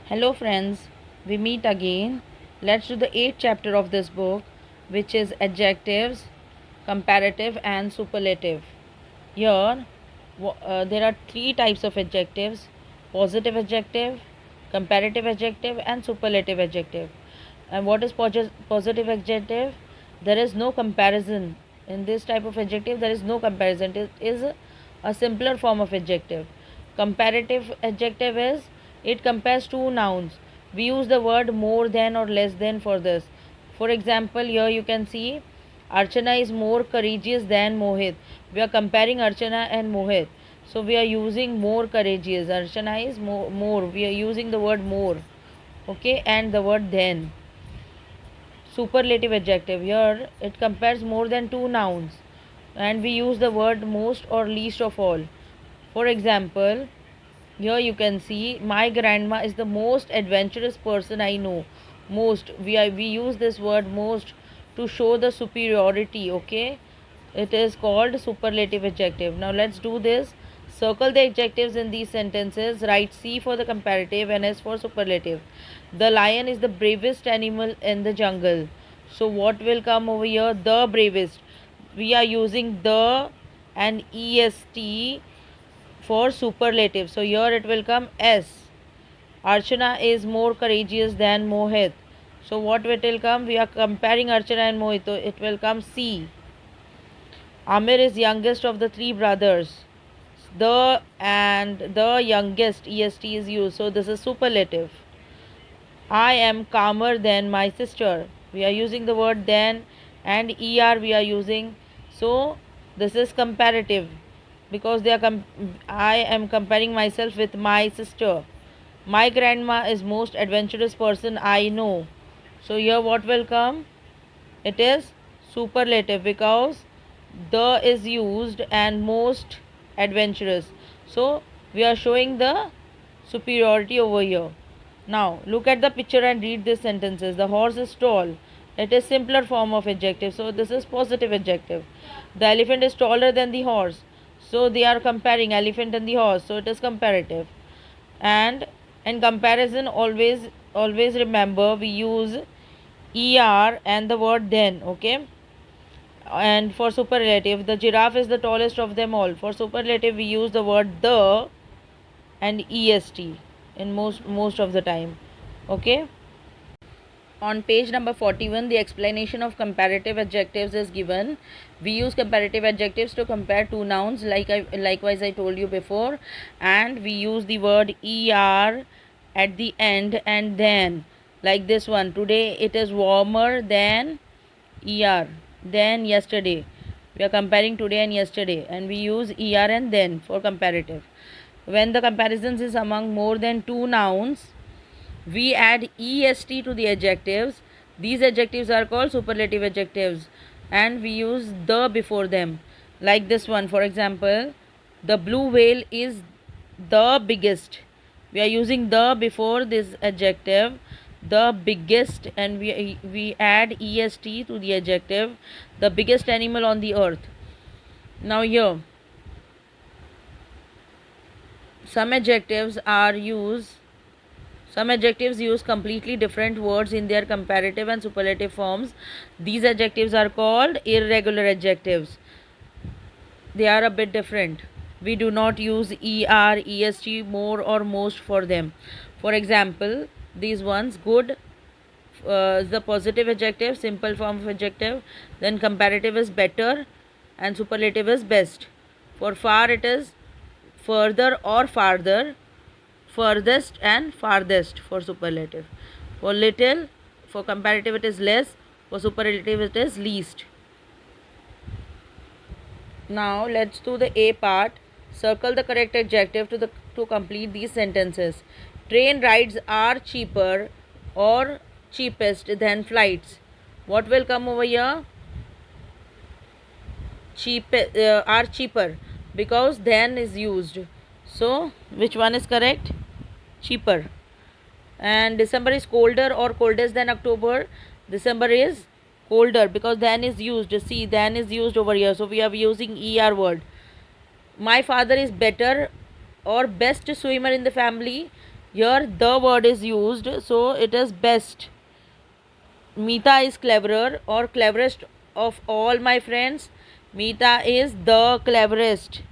Hello, friends, we meet again. Let's do the eighth chapter of this book, which is adjectives, comparative, and superlative. Here, there are three types of adjectives: positive adjective, comparative adjective, and superlative adjective. And what is positive adjective? There is no comparison. In this type of adjective, there is no comparison. It is a simpler form of adjective. Comparative adjective is it compares two nouns. We use the word more than or less than for this. For example, here you can see Archana is more courageous than Mohit. We are comparing Archana and Mohit. So we are using more courageous. Archana is more. We are using the word more. Okay, and the word then. Superlative adjective, here it compares more than two nouns and we use the word most or least of all. For example, here you can see my grandma is the most adventurous person I know. Most, we use this word most to show the superiority. Okay, it is called superlative adjective. Now let's do this. Circle the adjectives in these sentences. Write C for the comparative and S for superlative. The lion is the bravest animal in the jungle. So what will come over here? The bravest. We are using the and est for superlative. So here it will come S. Archana is more courageous than Mohit. So what it will come? We are comparing Archana and Mohit. So it will come C. Amir is youngest of the three brothers. The and the youngest est is used. So this is superlative. I am calmer than my sister. We are using the word than and er we are using. So this is comparative because I am comparing myself with my sister. My grandma is most adventurous person I know. So here what will come? It is superlative because the is used and most adventurous. So we are showing the superiority over here. Now look at the picture and read these sentences. The horse is tall. It is simpler form of adjective. So this is positive adjective. The elephant is taller than the horse. So they are comparing elephant and the horse. So it is comparative. And in comparison, always remember we use er and the word then. Okay. And for superlative, the giraffe is the tallest of them all. For superlative, we use the word the and est in most of the time. Okay. On page number 41, the explanation of comparative adjectives is given. We use comparative adjectives to compare two nouns, likewise I told you before, and we use the word er at the end and then, like this one. Today it is warmer than than yesterday. We are comparing today and yesterday, and we use er and then for comparative. When the comparisons is among more than two nouns, we add est to the adjectives. These adjectives are called superlative adjectives and we use the before them. Like this one, for example, the blue whale is the biggest. We are using the before this adjective, the biggest, and we add est to the adjective, the biggest animal on the earth. Now here, some adjectives use completely different words in their comparative and superlative forms. These adjectives are called irregular adjectives. They are a bit different. We do not use er, est, more or most for them. For example, these ones, good is the positive adjective, simple form of adjective. Then comparative is better and superlative is best. For far it is further or farther, furthest and farthest for superlative. For little, for comparative it is less, for superlative it is least. Now let's do the A part. Circle the correct adjective to complete these sentences. Train rides are cheaper or cheapest than flights. What will come over here? Are cheaper because than is used. So which one is correct? Cheaper. And December is colder or coldest than October. December is colder because than is used. See, than is used over here, so we are using er word. My father is better or best swimmer in the family. Here the word is used, so it is best. Meeta is cleverer or cleverest of all my friends. Meeta is the cleverest.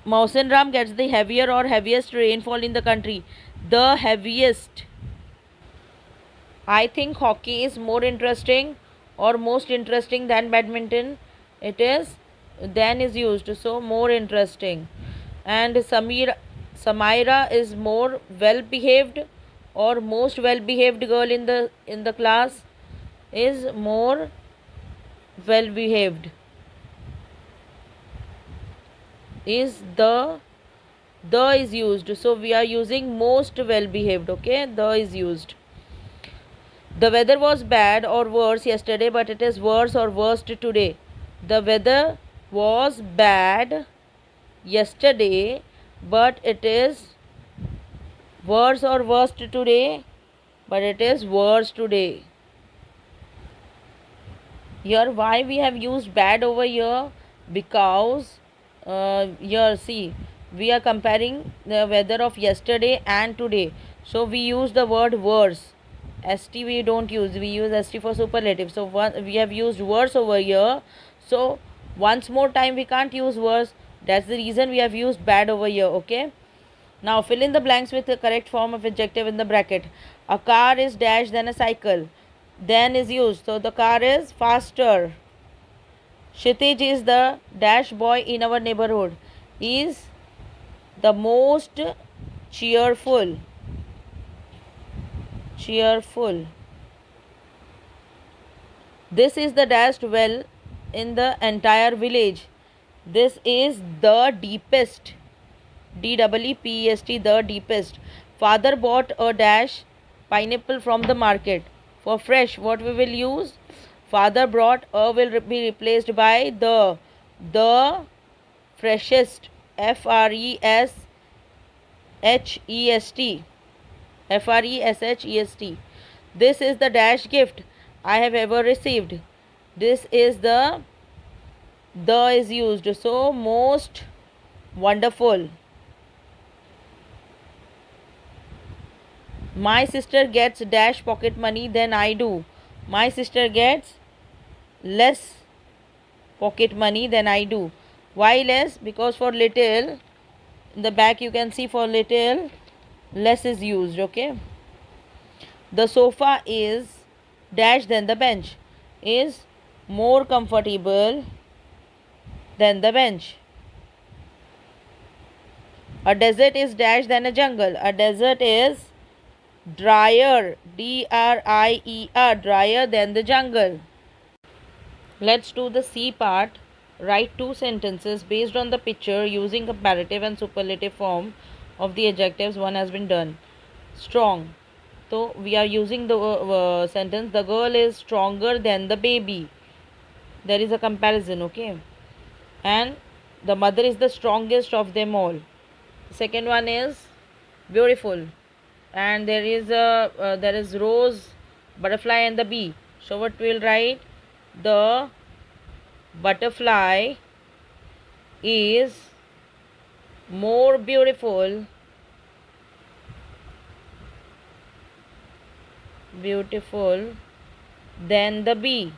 Mausanram gets the heavier or heaviest rainfall in the country. The heaviest. I think hockey is more interesting or most interesting than badminton. It is then is used, so more interesting. And Samaira is more well behaved or most well behaved girl in the class is more well behaved. Is the is used, so we are using most well behaved. Okay, the is used. The weather was bad or worse yesterday, but it is worse or worst today. The weather was bad yesterday, but it is worse or worst today, but it is worse today. Here, why we have used bad over here? Because here, see, we are comparing the weather of yesterday and today, so we use the word worse. St we don't use, we use st for superlative, so we have used worse over here, so once more time we can't use worse. That's the reason we have used bad over here. Okay, now fill in the blanks with the correct form of adjective in the bracket. A car is dash than a cycle, then is used, so the car is faster. Kshitij is the dash boy in our neighborhood, is the most cheerful. Cheerful. This is the dashed well in the entire village. This is the deepest. DEEPEST, the deepest. Father bought a dash pineapple from the market. For fresh, what we will use? Father brought a will be replaced by the. The freshest. FRESHEST. FRESHEST. This is the dash gift I have ever received. This is the is used, so most wonderful. My sister gets dash pocket money than I do. My sister gets less pocket money than I do. Why less? Because for little, in the back you can see for little, less is used. Okay. The sofa is dash than the bench, is more comfortable than the bench. A desert is dash than a jungle. A desert is drier, DRIER, drier than the jungle. Let's do the C part. Write two sentences based on the picture using comparative and superlative form of the adjectives. One has been done. Strong. So we are using the sentence, the girl is stronger than the baby. There is a comparison. Okay, and the mother is the strongest of them all. Second one is beautiful, and there is rose, butterfly, and the bee. So what we'll write? The butterfly is more beautiful than the bee.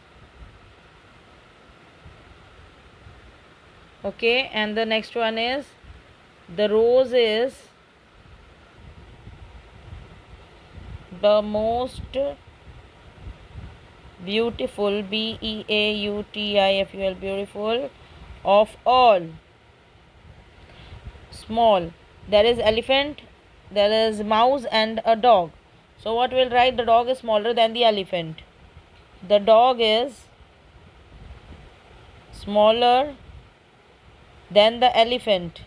Okay, and the next one is the rose is the most beautiful, BEAUTIFUL, beautiful of all. Small. There is elephant, there is mouse, and a dog. So what we'll write? The dog is smaller than the elephant. The dog is smaller than the elephant.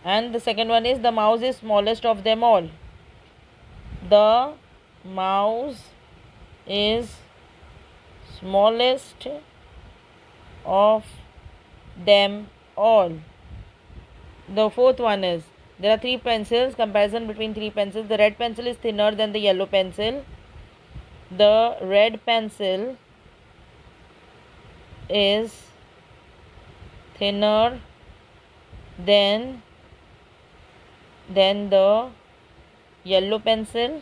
And the second one is the mouse is smallest of them all. The mouse is smallest of them all. The fourth one is, there are three pencils, comparison between three pencils. The red pencil is thinner than the yellow pencil. The red pencil is thinner then the yellow pencil,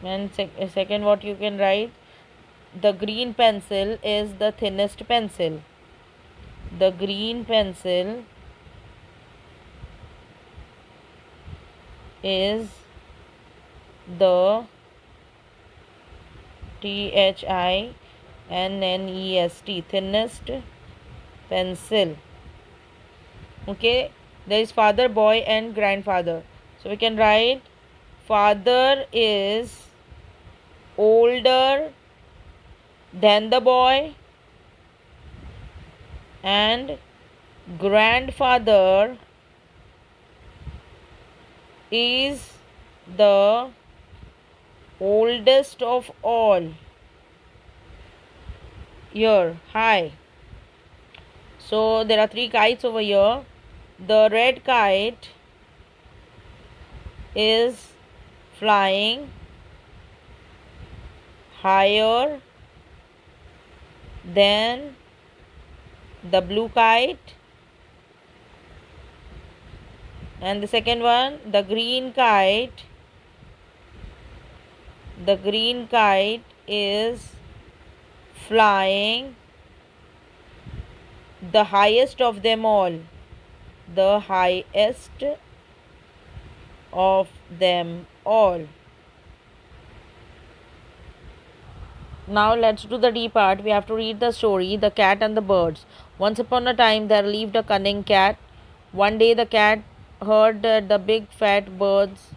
and second what you can write, the green pencil is the thinnest pencil. The green pencil is the THINNEST, thinnest pencil. Okay, there is father, boy, and grandfather. So we can write father is older than the boy, and grandfather is the oldest of all. Here, hi. So there are three kites over here. The red kite is flying higher than the blue kite, and the second one, the green kite is flying the highest of them all, the highest of them all. Now let's do the D part. We have to read the story, The Cat and the Birds. Once upon a time there lived a cunning cat. One day the cat heard that the big fat birds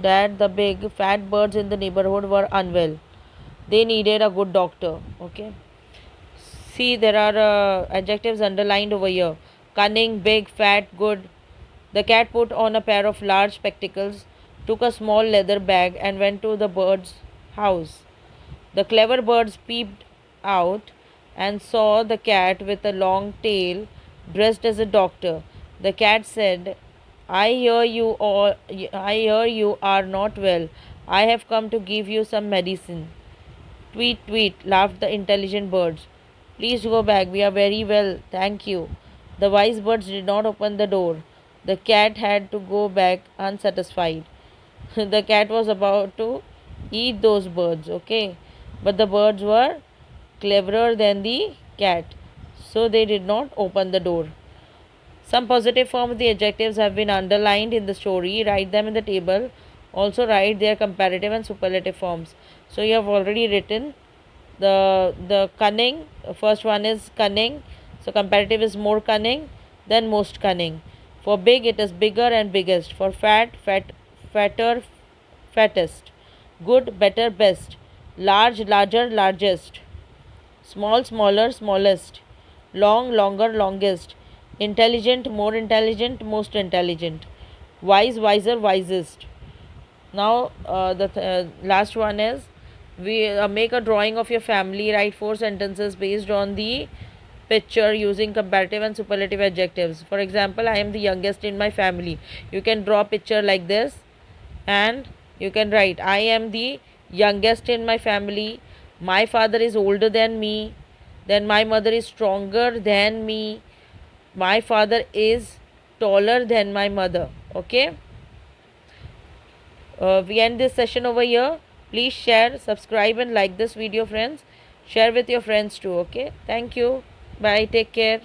in the neighborhood were unwell. They needed a good doctor. Okay. See, there are adjectives underlined over here. Cunning, big, fat, good. The cat put on a pair of large spectacles, took a small leather bag, and went to the bird's house. The clever birds peeped out and saw the cat with a long tail, dressed as a doctor. The cat said, I hear you are not well. I have come to give you some medicine." "Tweet, tweet," laughed the intelligent birds. "Please go back. We are very well, thank you." The wise birds did not open the door. The cat had to go back unsatisfied. The cat was about to eat those birds, okay? But the birds were cleverer than the cat, so they did not open the door. Some positive form of the adjectives have been underlined in the story. Write them in the table. Also write their comparative and superlative forms. So you have already written the cunning. First one is cunning. So comparative is more cunning than most cunning. For big it is bigger and biggest. For fat, fatter, fattest. Good, better, best. Large, larger, largest. Small, smaller, smallest. Long, longer, longest. Intelligent, more intelligent, most intelligent. Wise, wiser, wisest. Now the last one is, we make a drawing of your family. Write 4 sentences based on the picture using comparative and superlative adjectives. For example, I am the youngest in my family. You can draw a picture like this, and you can write, I am the youngest in my family. My father is older than me. Then my mother is stronger than me. My father is taller than my mother. Okay. We end this session over here. Please share, subscribe, and like this video, friends. Share with your friends too. Okay. Thank you. Bye. Take care.